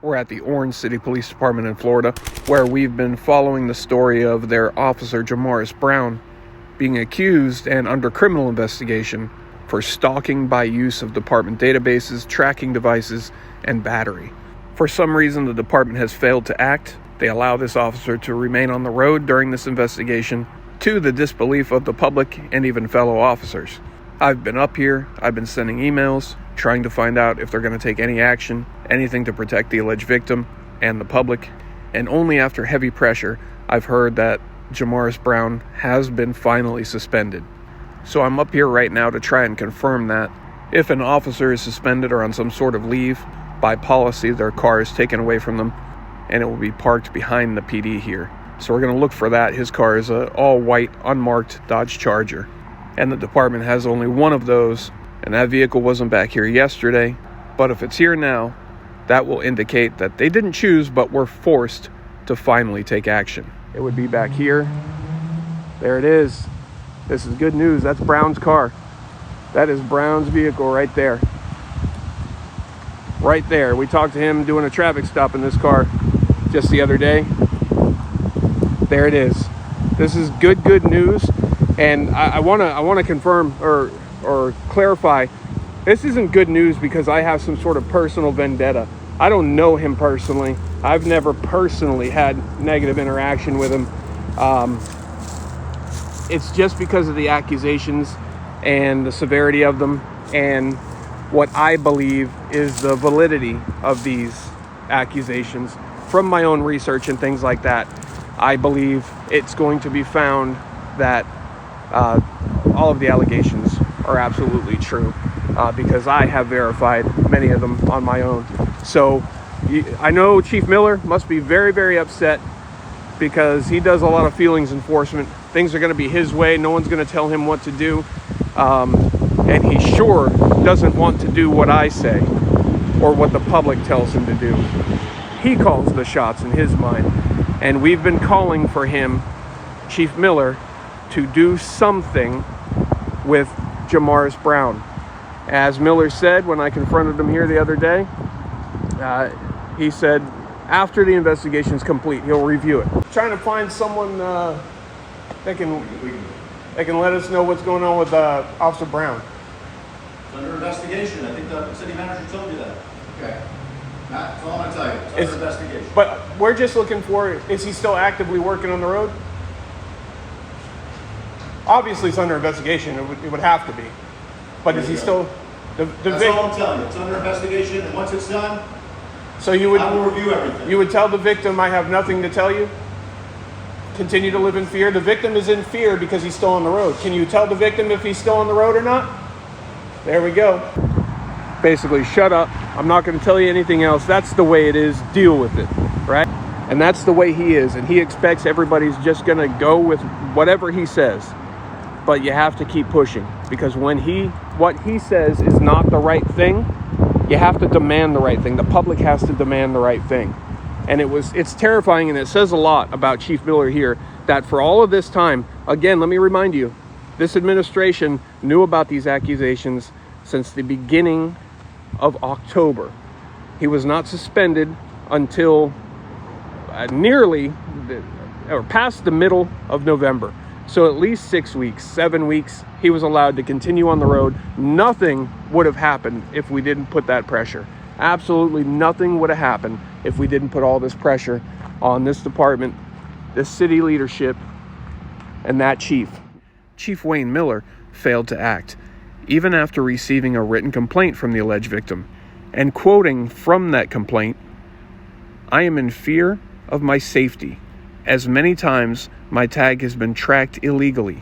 We're at the Orange City Police Department in Florida, where we've been following the story of their officer Jamarus Brown being accused and under criminal investigation for stalking by use of department databases, tracking devices, and battery. For some reason, the department has failed to act. They allow this officer to remain on the road during this investigation, to the disbelief of the public and even fellow officers. I've been up here, I've been sending emails, trying to find out if they're going to take any action, anything to protect the alleged victim and the public. And only after heavy pressure, I've heard that Jamarus Brown has been finally suspended. So I'm up here right now to try and confirm that. If an officer is suspended or on some sort of leave, by policy, their car is taken away from them and it will be parked behind the PD here. So we're going to look for that. His car is an all-white, unmarked Dodge Charger. And the department has only one of those, and that vehicle wasn't back here yesterday. But if it's here now, that will indicate that they didn't choose, but were forced to finally take action. It would be back here. There it is. This is good news. That's Brown's car. That is Brown's vehicle right there. Right there. We talked to him doing a traffic stop in this car just the other day. There it is. This is good news. And I want to confirm or clarify, this isn't good news because I have some sort of personal vendetta. I don't know him personally. I've never personally had negative interaction with him. It's just because of the accusations and the severity of them and what I believe is the validity of these accusations from my own research and things like that. I believe it's going to be found that all of the allegations are absolutely true because I have verified many of them on my own. So I know Chief Miller must be very, very upset because he does a lot of feelings enforcement. Things are going to be his way. No one's going to tell him what to do. And he sure doesn't want to do what I say or what the public tells him to do. He calls the shots in his mind. And we've been calling for him, Chief Miller, to do something with Jamarus Brown. As Miller said when I confronted him here the other day, he said after the investigation is complete, he'll review it. Trying to find someone that can let us know what's going on with Officer Brown. It's under investigation. I think the city manager told you that. Okay. That's all I'm going to tell you. It's under investigation. But we're just looking for, is he still actively working on the road? Obviously, it's under investigation. It would have to be. But is he still... That's all I'm telling you. It's under investigation, and once it's done, so you would, I will review everything. You would tell the victim, I have nothing to tell you? Continue to live in fear? The victim is in fear because he's still on the road. Can you tell the victim if he's still on the road or not? There we go. Basically, shut up. I'm not going to tell you anything else. That's the way it is. Deal with it, right? And that's the way he is. And he expects everybody's just going to go with whatever he says. But you have to keep pushing because when what he says is not the right thing, you have to demand the right thing. The public has to demand the right thing. And it's terrifying, and it says a lot about Chief Miller here that for all of this time, again, let me remind you, this administration knew about these accusations since the beginning of October. He was not suspended until past the middle of November. So at least 6 weeks, 7 weeks, he was allowed to continue on the road. Nothing would have happened if we didn't put that pressure. Absolutely nothing would have happened if we didn't put all this pressure on this department, this city leadership, and that chief. Chief Wayne Miller failed to act, even after receiving a written complaint from the alleged victim. And quoting from that complaint, "I am in fear of my safety, as many times my tag has been tracked illegally.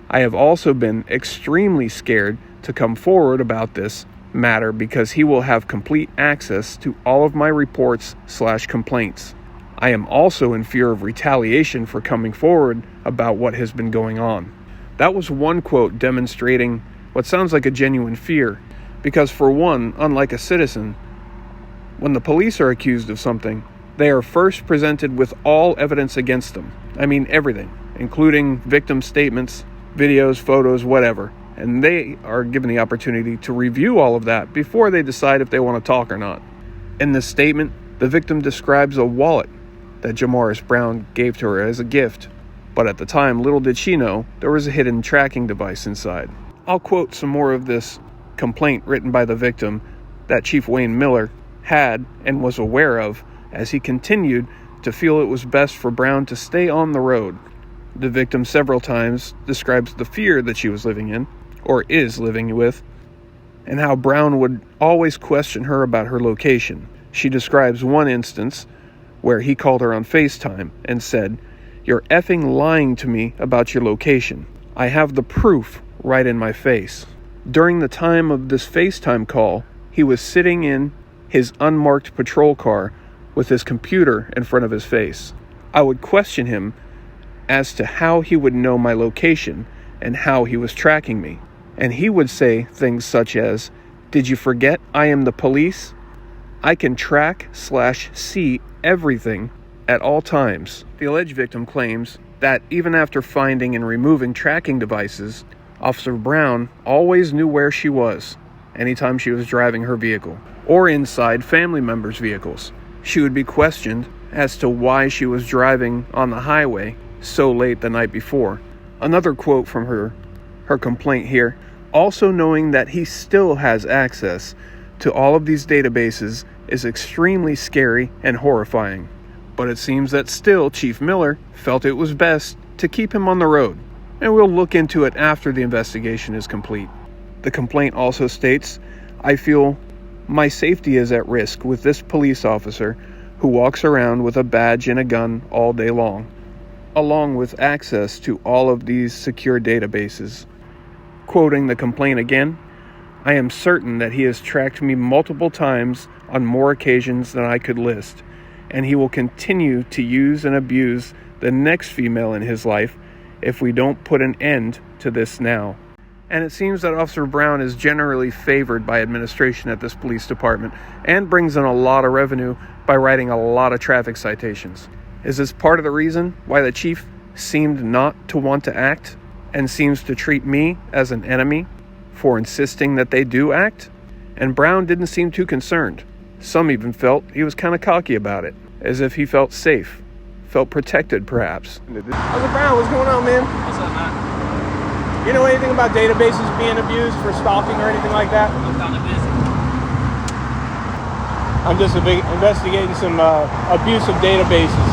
I have also been extremely scared to come forward about this matter because he will have complete access to all of my reports/complaints. I am also in fear of retaliation for coming forward about what has been going on." That was one quote demonstrating what sounds like a genuine fear, because for one, unlike a citizen, when the police are accused of something, they are first presented with all evidence against them. I mean everything, including victim statements, videos, photos, whatever. And they are given the opportunity to review all of that before they decide if they want to talk or not. In this statement, The victim describes a wallet that Jamarus Brown gave to her as a gift, but at the time, little did she know, there was a hidden tracking device inside. I'll quote some more of this complaint written by the victim that Chief Wayne Miller had and was aware of as he continued to feel it was best for Brown to stay on the road. The victim several times describes the fear that she was living in, or is living with, and how Brown would always question her about her location. She describes one instance where he called her on FaceTime and said, "You're effing lying to me about your location. I have the proof right in my face." During the time of this FaceTime call, he was sitting in his unmarked patrol car with his computer in front of his face. I would question him as to how he would know my location and how he was tracking me. And he would say things such as, "Did you forget I am the police? I can track/see everything at all times." The alleged victim claims that even after finding and removing tracking devices, Officer Brown always knew where she was anytime she was driving her vehicle or inside family members' vehicles. She would be questioned as to why she was driving on the highway so late the night before. Another quote from her complaint here, "Also knowing that he still has access to all of these databases is extremely scary and horrifying. But it seems that still Chief Miller felt it was best to keep him on the road, and we'll look into it after the investigation is complete." The complaint also states, "I feel my safety is at risk with this police officer who walks around with a badge and a gun all day long, along with access to all of these secure databases." Quoting the complaint again, "I am certain that he has tracked me multiple times on more occasions than I could list, and he will continue to use and abuse the next female in his life if we don't put an end to this now." And it seems that Officer Brown is generally favored by administration at this police department and brings in a lot of revenue by writing a lot of traffic citations. Is this part of the reason why the chief seemed not to want to act and seems to treat me as an enemy for insisting that they do act? And Brown didn't seem too concerned. Some even felt he was kind of cocky about it, as if he felt safe, felt protected perhaps. Officer Brown, what's going on, man? What's up, man? You know anything about databases being abused for stalking or anything like that? I'm kind of busy. I'm just investigating some abuse of databases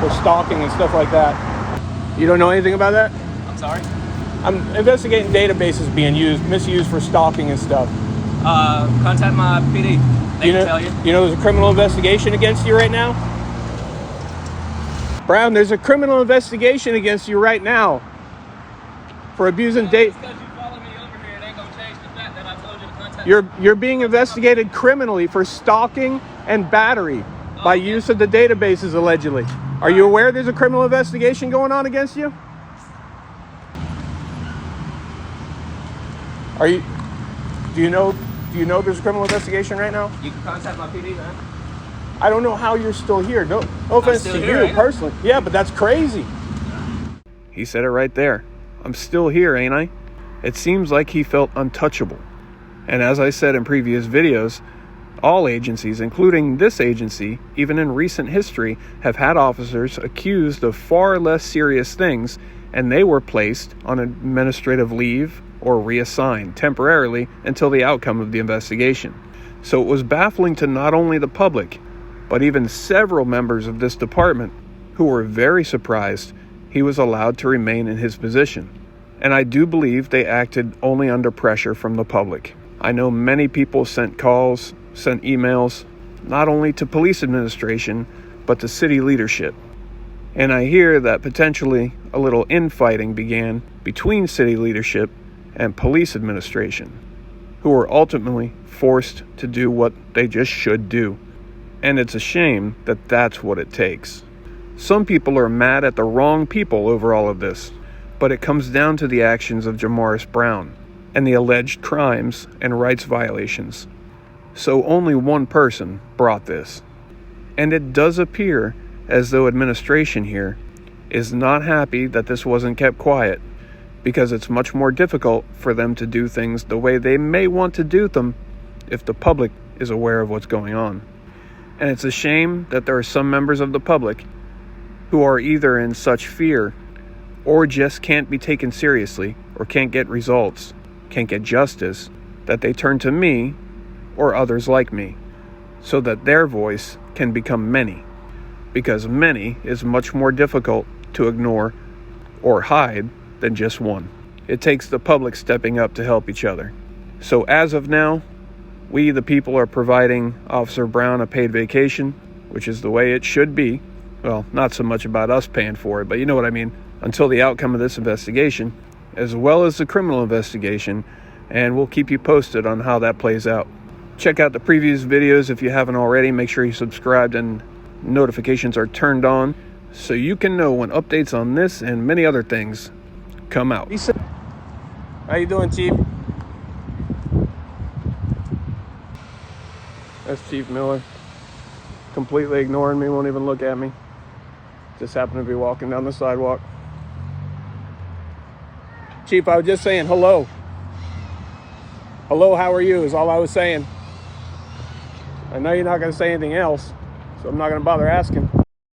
for stalking and stuff like that. You don't know anything about that? I'm sorry? I'm investigating databases being misused for stalking and stuff. Contact my PD. They can tell you. You know there's a criminal investigation against you right now? Brown, there's a criminal investigation against you right now for abusing data. Because you follow me over here, it ain't gonna change the fact that I told you to contact You're being investigated criminally for stalking and battery by use of the databases allegedly. Are you aware there's a criminal investigation going on against you? Do you know there's a criminal investigation right now? You can contact my PD, man. I don't know how you're still here. No offense still to here, you personally. Yeah, but that's crazy. He said it right there. I'm still here, ain't I? It seems like he felt untouchable. And as I said in previous videos, all agencies, including this agency, even in recent history, have had officers accused of far less serious things, and they were placed on administrative leave or reassigned temporarily until the outcome of the investigation. So it was baffling to not only the public, but even several members of this department who were very surprised he was allowed to remain in his position. And I do believe they acted only under pressure from the public. I know many people sent calls, sent emails, not only to police administration, but to city leadership. And I hear that potentially a little infighting began between city leadership and police administration, who were ultimately forced to do what they just should do. And it's a shame that that's what it takes. Some people are mad at the wrong people over all of this, but it comes down to the actions of Jamarus Brown and the alleged crimes and rights violations. So only one person brought this. And it does appear as though administration here is not happy that this wasn't kept quiet, because it's much more difficult for them to do things the way they may want to do them if the public is aware of what's going on. And it's a shame that there are some members of the public who are either in such fear or just can't be taken seriously or can't get results, can't get justice, that they turn to me or others like me so that their voice can become many. Because many is much more difficult to ignore or hide than just one. It takes the public stepping up to help each other. So as of now, we the people are providing Officer Brown a paid vacation, which is the way it should be. Well, not so much about us paying for it, but you know what I mean, until the outcome of this investigation, as well as the criminal investigation, and we'll keep you posted on how that plays out. Check out the previous videos if you haven't already. Make sure you subscribed and notifications are turned on so you can know when updates on this and many other things come out. How you doing, Chief? That's Chief Miller. Completely ignoring me, won't even look at me. Just happened to be walking down the sidewalk. Chief, I was just saying hello. Hello, how are you is all I was saying. I know you're not going to say anything else, so I'm not going to bother asking.